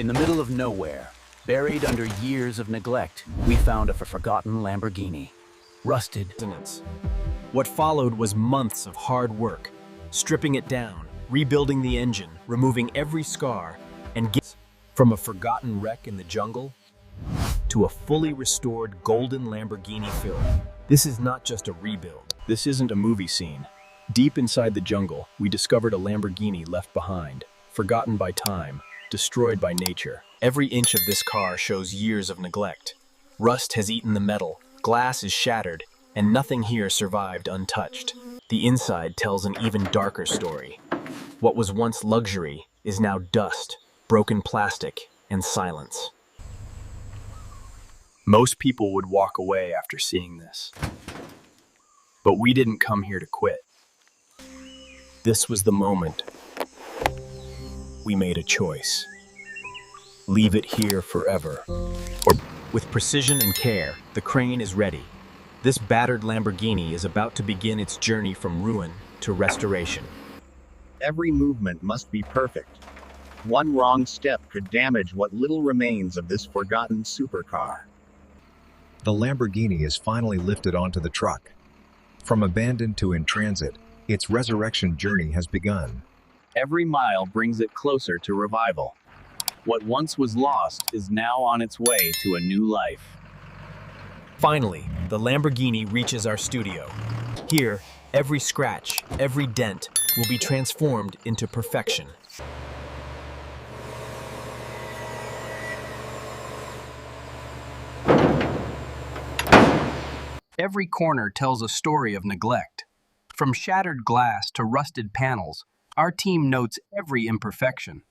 In the middle of nowhere, buried under years of neglect, we found a forgotten Lamborghini. Rusted. What followed was months of hard work, stripping it down, rebuilding the engine, removing every scar, and from a forgotten wreck in the jungle to a fully restored golden Lamborghini film. This is not just a rebuild. This isn't a movie scene. Deep inside the jungle, we discovered a Lamborghini left behind, forgotten by time, destroyed by nature. Every inch of this car shows years of neglect. Rust has eaten the metal, glass is shattered, and nothing here survived untouched. The inside tells an even darker story. What was once luxury is now dust, broken plastic, and silence. Most people would walk away after seeing this. But we didn't come here to quit. This was the moment. We made a choice. Leave it here forever. Or with precision and care, the crane is ready. This battered Lamborghini is about to begin its journey from ruin to restoration. Every movement must be perfect. One wrong step could damage what little remains of this forgotten supercar. The Lamborghini is finally lifted onto the truck. From abandoned to in transit, its resurrection journey has begun. Every mile brings it closer to revival. What once was lost is now on its way to a new life. Finally, the Lamborghini reaches our studio. Here, every scratch, every dent will be transformed into perfection. Every corner tells a story of neglect. From shattered glass to rusted panels, our team notes every imperfection.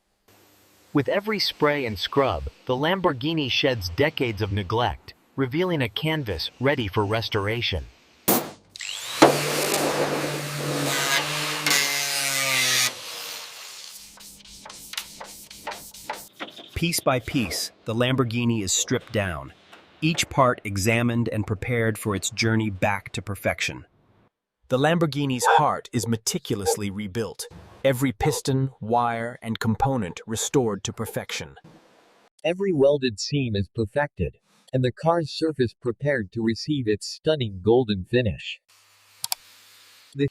With every spray and scrub, the Lamborghini sheds decades of neglect, revealing a canvas ready for restoration. Piece by piece, the Lamborghini is stripped down, each part examined and prepared for its journey back to perfection. The Lamborghini's heart is meticulously rebuilt, every piston, wire, and component restored to perfection. Every welded seam is perfected, and the car's surface prepared to receive its stunning golden finish. The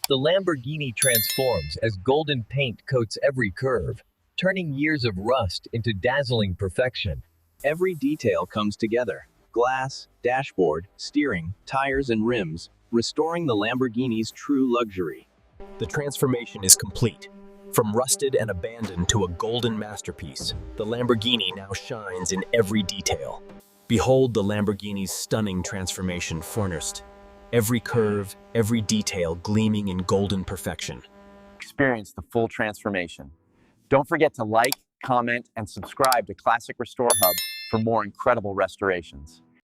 Lamborghini transforms as golden paint coats every curve, turning years of rust into dazzling perfection. Every detail comes together: glass, dashboard, steering, tires, and rims, restoring the Lamborghini's true luxury. The transformation is complete. From rusted and abandoned to a golden masterpiece, the Lamborghini now shines in every detail. Behold the Lamborghini's stunning transformation furnished. Every curve, every detail gleaming in golden perfection. Experience the full transformation. Don't forget to like, comment, and subscribe to Classic Restore Hub for more incredible restorations.